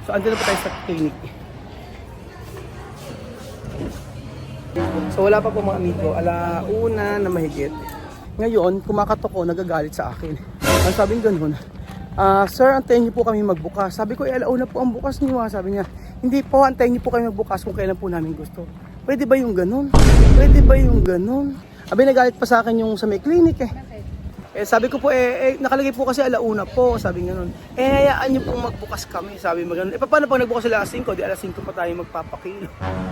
So andun na po tayo sa clinic. So wala pa po mga amigo, 1:00 na mahigit. Ngayon, kumakatok ko, nagagalit sa akin. Ang sabing ganun, sir, antayin niyo po kami magbukas. Sabi ko, 1:00 po ang bukas niyo. Sabi niya, hindi po, antayin niyo po kami magbukas kung kailan po namin gusto. Pwede ba yung ganun? Pwede ba yung ganun? Abi, nagalit pa sa akin yung sa may clinic eh. Sabi ko po, nakalagay po kasi 1:00 po, sabi gano'n. Hayaan niyo pong magbukas kami, sabi mo gano'n. Paano pag nagbukas sila 5:00, di 5:00 pa tayo magpapakilo.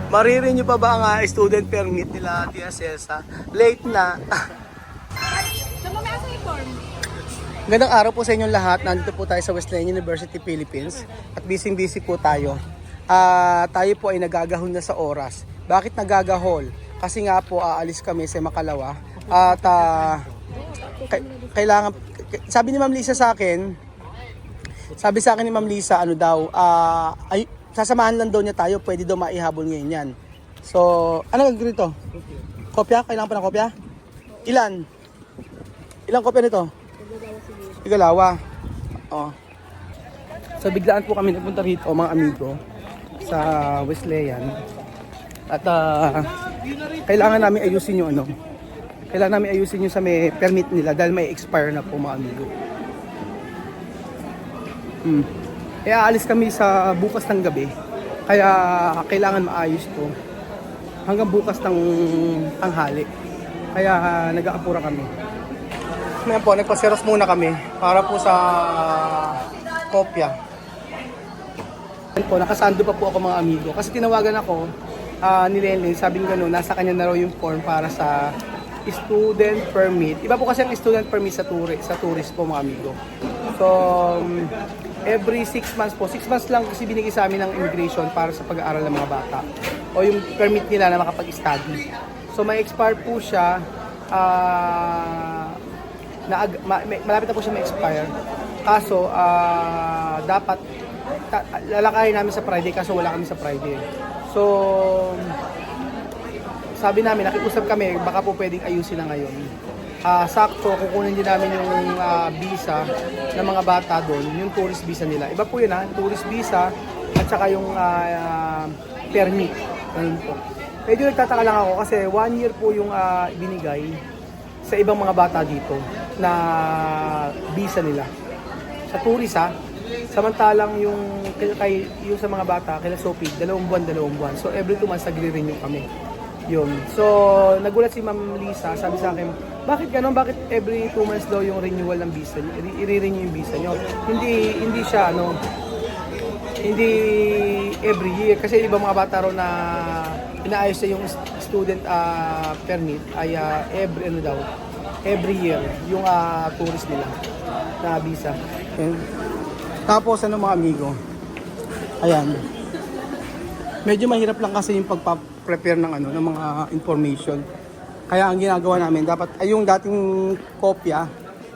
Maririn niyo pa ba ang student permit nila, Tia Cesa? Late na. Gandang araw po sa inyong lahat. Nandito po tayo sa Wesleyan University, Philippines. At busy po tayo. Tayo po ay nagagahon na sa oras. Bakit nagagahol? Kasi nga po aalis kami sa Makalawa. At kailangan, sabi ni Ma'am Lisa sa akin, ni Ma'am Lisa, ano daw, ay, sasamahan lang daw niya tayo, pwede daw maihabol ngayon yan. So, ano gagawin ito? Kopya? Kailangan pa ng kopya? Ilan kopya nito? Igalawa. Oh. So, biglaan po kami nagpunta rito, mga amigo, sa Wesleyan. At kailangan namin ayusin yung kailangan namin ayusin yung sa may permit nila dahil may expire na po, mga amigo. Aalis kami sa bukas ng gabi. Kaya kailangan maayos to hanggang bukas ng tanghali. Kaya nag-aapura kami. Ngayon po, nagpaseros muna kami para po sa kopya. Ngayon po, nakasando pa po ako, mga amigo. Kasi tinawagan ako ni Lenlen, sabi nga gano'n, nasa kanya na raw yung form para sa student permit. Iba po kasi ang student permit sa tourist po, mga amigo. So, every 6 months po, 6 months lang kasi binigay sa amin ng immigration para sa pag-aaral ng mga bata. O yung permit nila na makapag-study. So, may expire po siya, malapit na po siya ma-expire. Kaso, dapat, lalakayin namin sa Friday, kaso wala kami sa Friday. So, sabi namin, nakikusap kami, baka po pwedeng ayusin na ngayon. Sakto, kukunin din namin yung visa ng mga bata doon, yung tourist visa nila. Iba po yun tourist visa at saka yung permit. Ganun po. Medyo nagtataka lang ako kasi 1 year po yung binigay sa ibang mga bata dito na visa nila. Sa tourist samantalang yung sa mga bata, kila Sophie, 2 buwan. So every 2 months nagre-renew kami. Yun. So, nagulat si Ma'am Lisa, sabi sa akin, bakit gano'n? Bakit every 2 months daw yung renewal ng visa niyo? I-renew yung visa niyo. Hindi siya, hindi every year. Kasi iba mga bata raw na inaayos na yung student permit ay every year yung tourist nila na visa. Okay. Tapos, mga amigo? Ayan. Medyo mahirap lang kasi yung pagpa-prepare ng mga information. Kaya ang ginagawa namin, dapat ay yung dating kopya,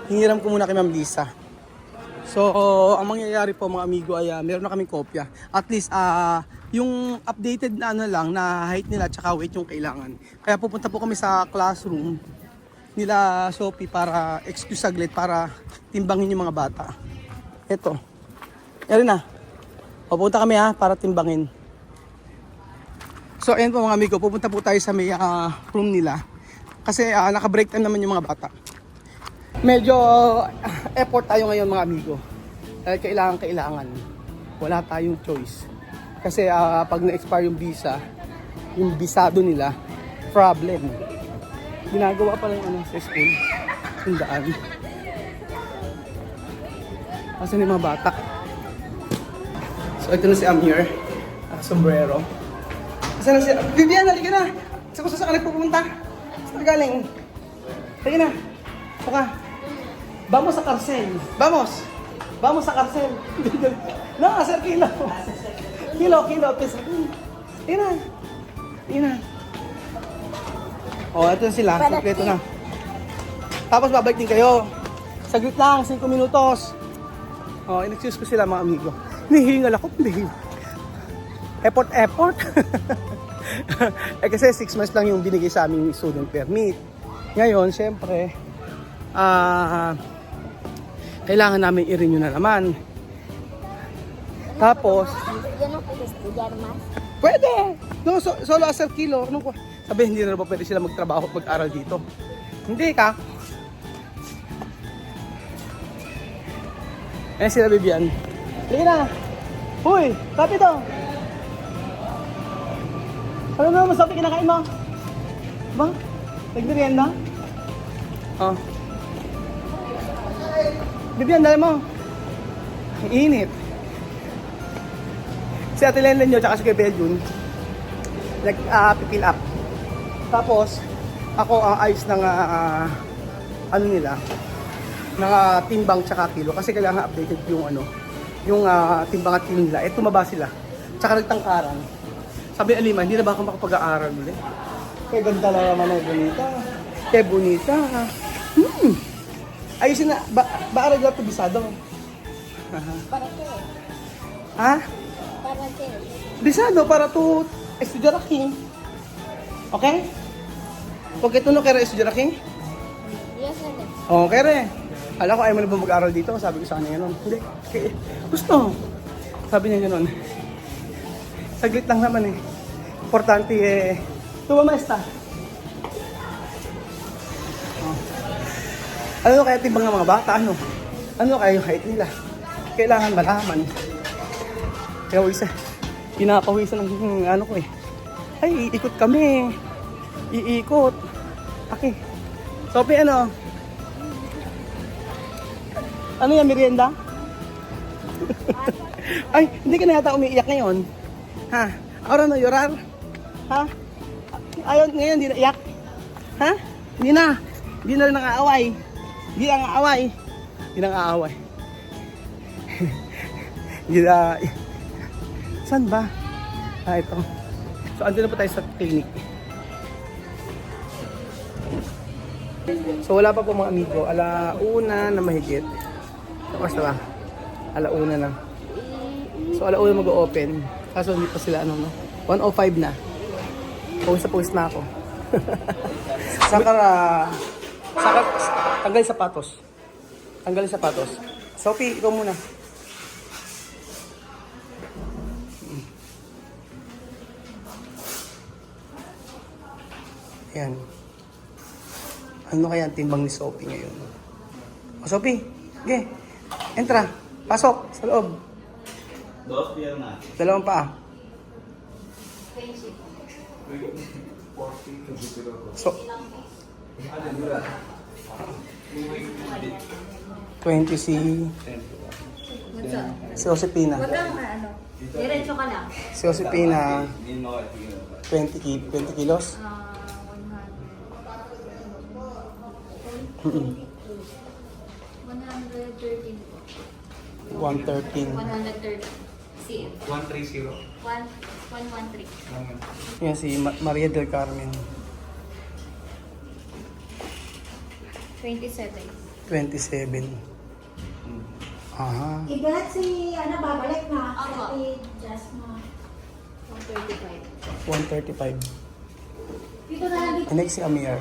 hiniram ko muna kay Ma'am Lisa. So, ang mangyayari po, mga amigo, ay meron na kaming kopya. At least yung updated na lang na height nila at saka weight yung kailangan. Kaya pupunta po kami sa classroom nila Sophie para excuse saglit para timbangin yung mga bata. Ito. Yan na. Pupunta kami para timbangin. So ayan po, mga amigo, pupunta po tayo sa may room nila. Kasi naka-break time naman yung mga bata. Medyo effort tayo ngayon, mga amigo. Dahil kailangan. Wala tayong choice. Kasi pag na-expire yung visa, yung visado nila, problem. Ginagawa pa lang sa school, sundaan. Kasi yung mga bata. So ito na si Amir, sombrero. Saan na siya? Vivian, halika na! Saan ka nagpupunta? Saan ka galing? Halika na! Puka! Vamos sa karsel! Vamos! Vamos sa karsel! No, sir, kilo! Kilo, peso! Halika na! Halika na! Ito na sila. Kompleto na. Tapos babalik din kayo. Saglit lang, 5 minutos. In-excuse ko sila, mga amigo. Nihingal ako, Effort. Kasi 6 months lang yung binigay sa aming student permit. Ngayon, syempre, kailangan namin i-renew na naman. Tapos, Yan ang estudyar mas. pwede! No, solo as a kilo. Ano ko? Sabi, hindi na ba pwede sila magtrabaho at mag-aral dito? Hindi ka. Ayan sila, Bibian. Sige na. Huy, kape daw. Ano naman sabi kinakain mo? Ba? Nagmerienda? Oh. Bibian, dali mo. Init. Si Ate Lenlen nyo, tsaka si Kuya Beljun, nag-pill up. Tapos, ako ang ayos ng, ano nila, ng timbang tsaka kilo. Kasi kailangan updated yung, yung timbang at kilo nila. Eh, tumaba sila. Tsaka nagtangkaran. Sabi ni Alima, hindi na ba ako makapag-aaral ulit? Kaya ganda na naman ay bonita. Kaya bonita. Ayusin na, ba-aral lang ito bisado? Para to. Ha? Para to. Bisado para to estudyar aking. Okay? Huwag ito no kaya estudyar aking? Yes, sir. Okay re. Alam ko ayaw mo na ba mag-aral dito? Sabi ko sa kanya gano'n. Hindi. Okay. Gusto. Sabi niya gano'n. Saglit lang naman eh. Importante eh. Tuwa maesta. Oh. Ano kaya timbang ng mga bata? Ano kaya yung height nila? Kailangan malaman. Kaya pinapawisan ng ano ko eh. Ay, iikot kami. Iikot. Okay. Sophie, ano? Ano yan, merienda? Ay, hindi ka na yata umiiyak ngayon. Ha? Ahora no llorar? Ha? Ayaw ngayon, hindi na iyak? Ha? Hindi na. Hindi na rin nang-aaway. Hindi na nang-aaway. Hindi na nang-aaway. Hindi na... Saan ba? Ah, ito. So, andun na po tayo sa clinic. So, wala pa po mga amigo. Alauna na mahigit. Tapos na ba? Alauna na. So, alauna mag-open. Kaso hindi pa sila, 1:05 na. Pawis na ako. Tanggalin sapatos. Tanggalin sapatos. Sophie, ikaw muna. Ayan. Ano kaya ang timbang ni Sophie ngayon? O Sophie, okay. Entra. Pasok sa loob. Dos piernas. Dalawang paa. So, 20 si Josepina. Huwag kang diretso ka lang. Si Josepina, 20 kilos. 113 po. 113. 130 cm. 130. 113. Yan si Maria del Carmen. 27. 27. Aha. Igat si, babalik na. Opo. Si Jasma. 135. 135. Dito na lang dito. Next si Amir.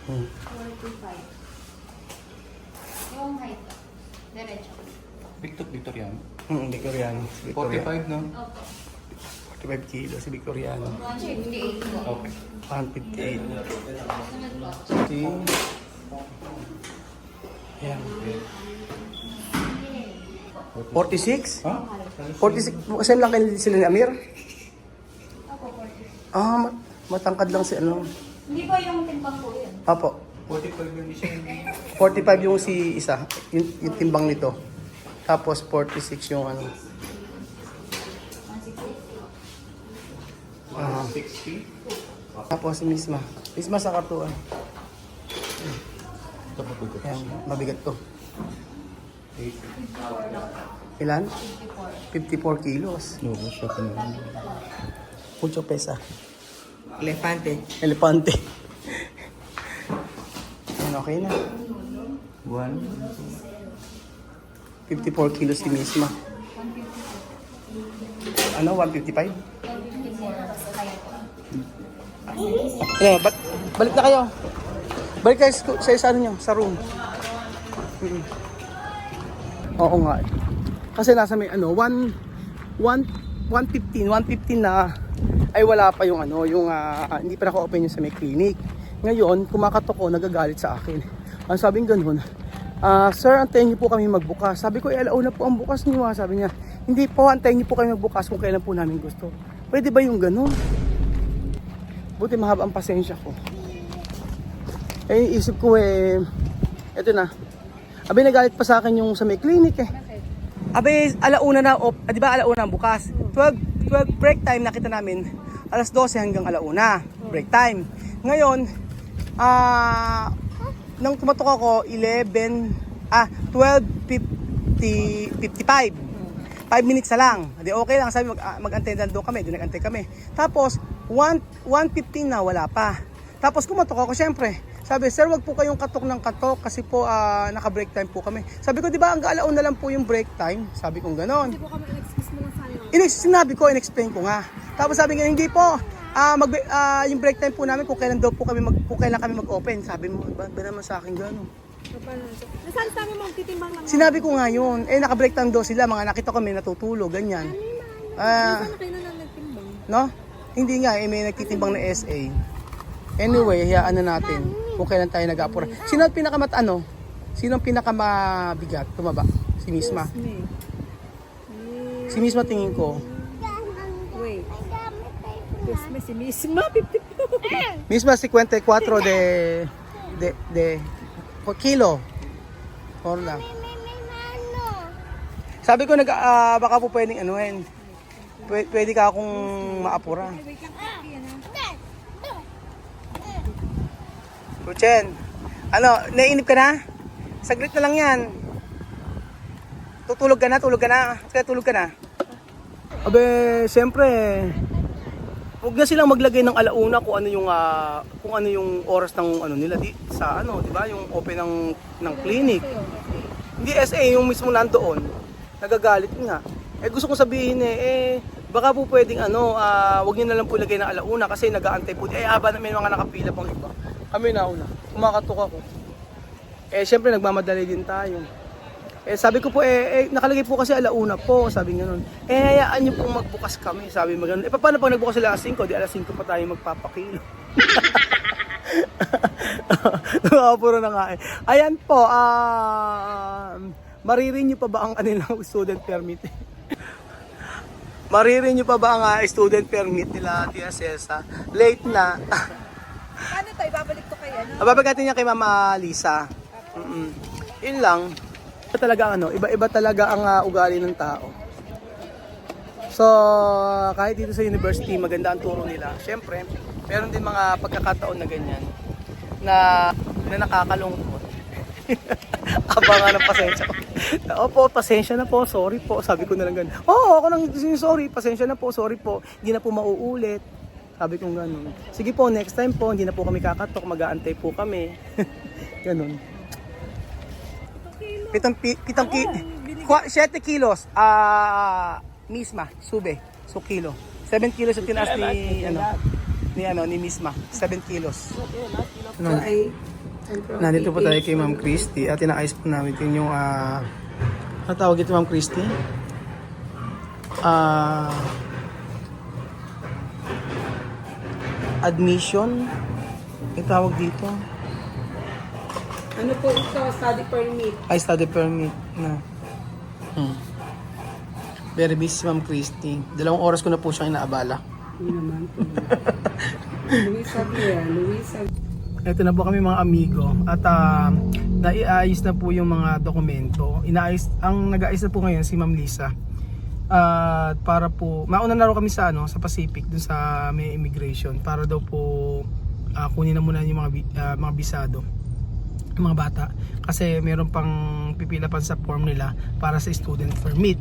45. Yung height. Diretso. Victoriano. Victoriano. Si Victoriano. 45, no? Opo. 45 kilos si Victoriano. 158 po. Okay. 158. Sunod po. Si... Ayan. 46? Ha? 46? Same lang kayo sila ni Amir? Opo, 40. Ah, matangkad lang si ano. Hindi po yung timbang po yun. Apo. 45 yung isa. 45 yung si isa, yung timbang nito. Tapos 46 yung ano. 160. Ah, 60. tapos si Misma. Misma sa kartuan. Ito pa po ito. Ayan, mabigat to. 54 lang po. Ilan? 54. 54 kilos. No, siya pa naman. Mucho pesa. Elefante. Elepante. Ayan, okay na. 54 kilos si Misma. 154. Ano, 155? 154. Kaya po. Ayan, balik na kayo. Balik kayo sa ano nyo, sa room. Oo nga. Kasi nasa may 115 na ay wala pa yung hindi pa naka-open yung sa may clinic. Ngayon, kumakatok ko, nagagalit sa akin. Ang sabing ganun, sir, antayin niyo po kami magbukas. Sabi ko, alauna po ang bukas niyo. Sabi niya, hindi po, antayin niyo po kami magbukas kung kailan po namin gusto. Pwede ba yung ganun? Buti mahaba ang pasensya ko. Isip ko eto na. Abi, nagalit pa sa akin yung sa may clinic Abi, alauna na, di ba alauna ang bukas? 12 break time nakita namin. Alas 12 hanggang alauna, break time. Ngayon, nang tumatok ako, 12:55. 5 minutes na lang. Di okay lang, sabi mag-antay na doon kami, doon nag-antay kami. Tapos, 1:15 na, wala pa. Tapos kumatok ako, syempre. Sabi, sir, wag po kayong katok ng katok kasi po naka-break time po kami. Sabi ko, di ba, ang alaon na lang po yung break time? Sabi ko, ganon. Hindi po kami in-excuse mo lang sana. Sinabi ko, in-explain ko nga. Tapos sabi nga, hindi po, yung break time po namin kung kailan daw po kami kung kailan kami mag-open. Sabi mo, ba naman sa akin gano'n? Nasaan sa amin mong titimbang lang? Sinabi ko nga yun, naka-break time daw sila, mga nakita ko may natutulog, ganyan. Nasaan na kayo na nagtimbang? No? Hindi nga, may nagtitimbang na SA. Anyway, hayaan na natin kung kailan tayo nag-apura. Sino ang Sino ang pinakamabigat? Tumaba? Si Misma. Si Misma tingin ko. Wait. Yes, may si Misma, 52. Misma 54 de kilo. Or lang. Sabi ko baka po pwedeng pwede ka akong maapura. Ruchen, naiinip ka na? Saglit na lang yan. Tulog ka na? Kaya tulog ka na? Abe, siyempre, huwag na silang maglagay ng alauna kung ano yung oras ng nila di ba? Yung open ng clinic. Hindi SA yung mismo nandoon. Nagagalit nga. Gusto kong sabihin baka po pwedeng wag niyo na lang po ilagay ng alauna kasi nag-aantay po. Haba na may mga nakapila pang iba. Kami nauna. Kumakatok ako. Siyempre nagmamadali din tayo. Sabi ko po, nakalagay po kasi alauna po, sabi nga nun. Hayaan niyo pong magbukas kami, sabi mo ganun. Paano pag nagbukas sila alas 5, di alas 5 pa tayo magpapakilo. Nakapuro na nga Ayan po, maririn niyo pa ba ang kanilang student permit? Maririn niyo pa ba ang student permit nila, Tia Cesa? Late na. Paano to? Ibabalik to kay Babagatin niya kay Mama Lisa. Yun lang. Iba-iba talaga ang ugali ng tao. So, kahit dito sa university, maganda ang turo nila. Siyempre, meron din mga pagkakataon na ganyan na nakakalungkot. Abangan ng pasensya ko. Opo, pasensya na po, sorry po. Sabi ko na lang ganun. Ako nang sorry, pasensya na po, sorry po. Hindi na po mauulit. Sabi ko ganun. Sige po, next time po, hindi na po kami kakatok, mag-aantay po kami. Ganun. 7 kilos, Misma, sube, so kilo. 7 kilos yung tinaas ni Misma, 7 kilos. Nandito po tayo kay Ma'am Christy at inaayos po namin yung ano tawag ito, Ma'am Christy? Admission, itawag dito. Ano po ito? Study permit. Study permit na. Very busy, Ma'am Christy. 2 oras ko na po siyang inaabala. Hindi naman po. Luisa. Ito na po kami mga amigo at naiayos na po yung mga dokumento. Ang nag-aayos na po ngayon si Ma'am Lisa. Para po mauna na raw kami sa sa Pacific dun sa may immigration para daw po kunin na muna yung mga bisado, yung mga bata kasi meron pang pipila pa sa form nila para sa student permit.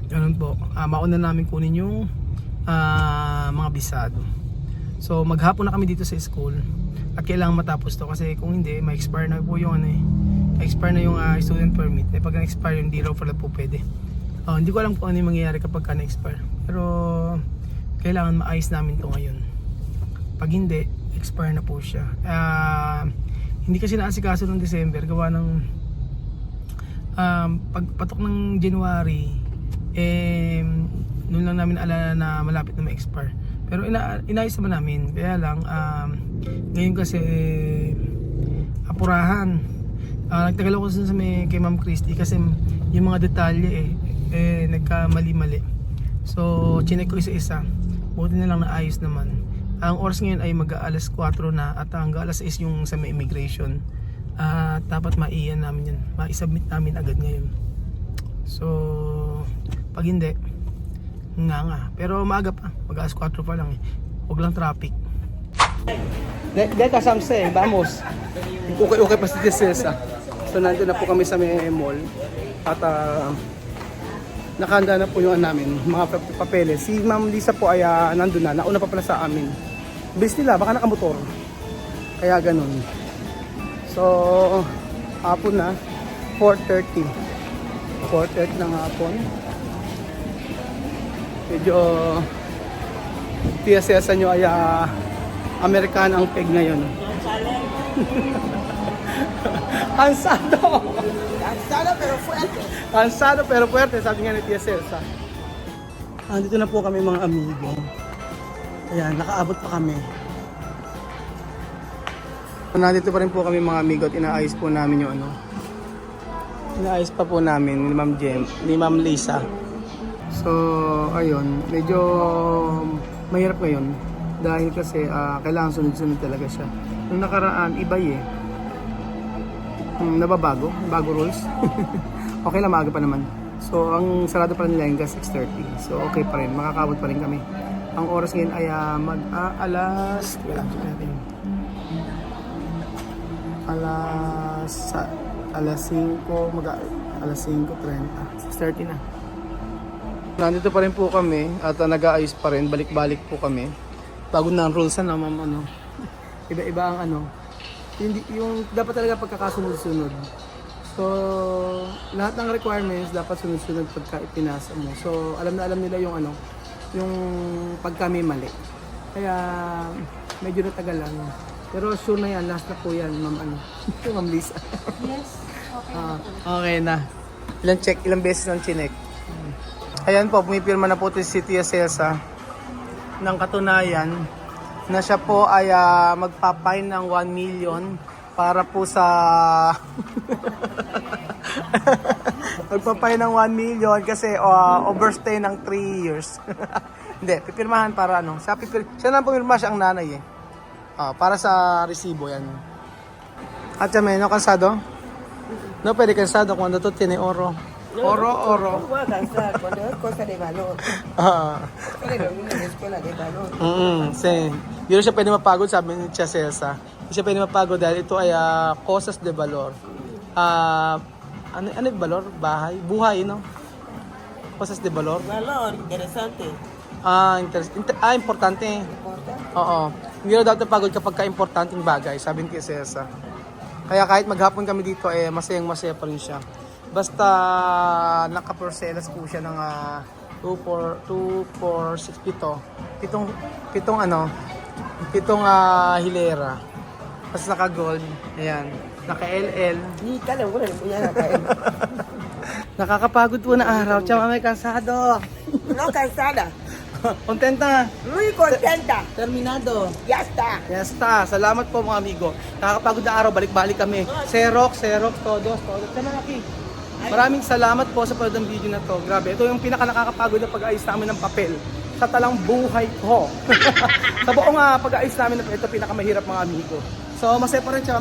Ganun po. Mauna namin kunin yung mga bisado. So maghapon na kami dito sa school at kailangan matapos to kasi kung hindi ma-expire na po yung expire na yung student permit. Pag na-expire hindi raw pala po pwede. Hindi ko alam kung ano yung mangyayari kapag na-expire. Pero kailangan maayos namin to ngayon. Pag hindi, expire na po siya. Hindi kasi naasikaso ng December. Gawa ng pagpatok ng January, noon lang namin alala na malapit na ma-expire. Pero inayos naman namin. Kaya lang, ngayon kasi apurahan. Nagtagal ako sa kay Ma'am Christy kasi yung mga detalye nagkamali-mali. So, chinek ko isa-isa. Buti na lang naayos naman. Ang oras ngayon ay mag-aalas 4 na at hanggang alas 6 yung sa may immigration. Dapat maiyan namin yan. Ma-submit namin agad ngayon. So, pag hindi, nga. Pero maaga pa. Mag-aalas 4 pa lang eh. Huwag lang traffic. Deta Samse, vamos. Okay pa si Cesa. So, nandun na po kami sa may mall. At nakahanda na po yung namin, mga papeles. Si Ma'am Lisa po ay nandun na. Nauna pa pala sa amin. Bilis nila, baka nakamotor. Kaya ganun. So, hapon na. 4:30. 4:30 ng hapon. Medyo TSS nyo ay Amerikana ang peg ngayon. Cansado! Cansado pero fuerte. Cansado pero fuerte, sabi nga ni TSS. Andito na po kami mga amigo. Ayan, nakaabot pa kami. Nandito pa rin po kami mga amigo at inaayos po namin yung inaayos pa po namin ni Ma'am Jem, ni Ma'am Lisa. So, ayun, medyo mahirap ngayon dahil kasi kailangan sunod-sunod talaga siya. Nung nakaraan, ibay nababago, bago rules. Okay lang, maaga pa naman. So, ang sarado pa nila yung 6:30. So, okay pa rin, makakabot pa rin kami. Ang oras ngayon ay alas 5:30. 6:30 na. Nandito pa rin po kami at nag-aayos pa rin, balik-balik po kami. Bago na ang rules na ma'am, iba-iba ang hindi yung dapat talaga pagkakasunod-sunod. So, lahat ng requirements dapat sunod-sunod pagka ipinasa mo. So, alam na alam nila yung yung pagka may mali. Kaya medyo natagal lang. Pero sure na yan, last na po yan, Ma'am Ma'am Lisa. Yes, okay. Okay na. Ilang beses ng chinek. Ayan po, pumipirma na po si Tia Celsa ng katunayan na siya po ay magpapain ng 1 million para po sa magpapain ng 1 million kasi overstay ng 3 years. Hindi, pipirmahan para siya na pumirma, siya ang nanay para sa resibo yan. At siya may cansado? No, pwede cansado kung ano to, tiene oro. Oro. Huwag cansar cuando es cosa de valor. Eso de lo mismo en la escuela de valor. Hindi rin siya pwede mapagod, sabi ni Tia Celsa. Hindi siya pwede mapagod dahil ito ay cosas de valor. Ano yung valor? Buhay, no? Cosas de valor. Valor, interesante. Importante. Oo. Hindi rin dapat napagod kapag ka-importanting bagay, sabi ni Tia Celsa. Kaya kahit maghapon kami dito, masayang-masaya pa rin siya. Basta nakaporselas po siya ng 2, 4, 6, 7. Pitong hilera. Tapos naka-gold. Ayan. Naka-LL. Ni kala mo na yan nakain. Nakakapagod po na araw. Tsaka may kansado. No cansada. Kontenta. Muy contenta. Terminado. Ya está. Yes ta. Salamat po mga amigo. Nakakapagod na araw. Balik-balik kami. Xerox, todos. Tama Aki. Maraming salamat po sa panood ng video na to. Grabe. Ito yung pinaka-nakakapagod na pag-aayos namin ng papel sa talang buhay ko. Sa buong pag-aayos namin, ito pinakamahirap mga amigo. So, masaya pa rin siya.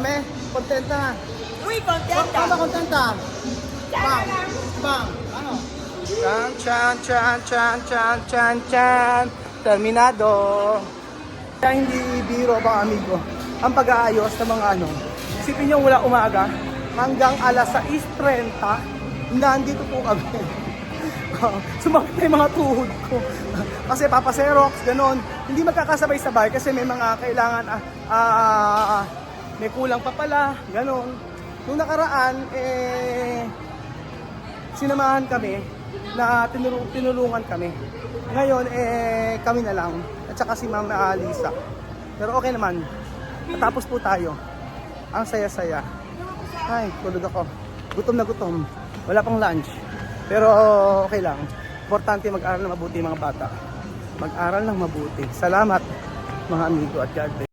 Kontenta. Muy contenta. Kontenta. Bang. Ano? Chan. Terminado. Kaya hindi biro mga amigo. Ang pag-aayos ng mga isipin nyo mula umaga hanggang alas 6:30, nandito po kami. Sumakit na yung mga tuhod ko. Kasi papaserox, ganon. Hindi magkakasabay-sabay kasi may mga kailangan, may kulang pa pala, ganon. Nung nakaraan, sinamahan kami na tinulungan kami. Ngayon, kami na lang. At saka si Ma'am Lisa. Pero okay naman. Natapos po tayo. Ang saya-saya. Ay, tulog ako. Gutom na gutom. Wala pang lunch. Pero okay lang. Importante mag-aral ng mabuti mga bata. Mag-aral ng mabuti. Salamat mga amigo at God bless.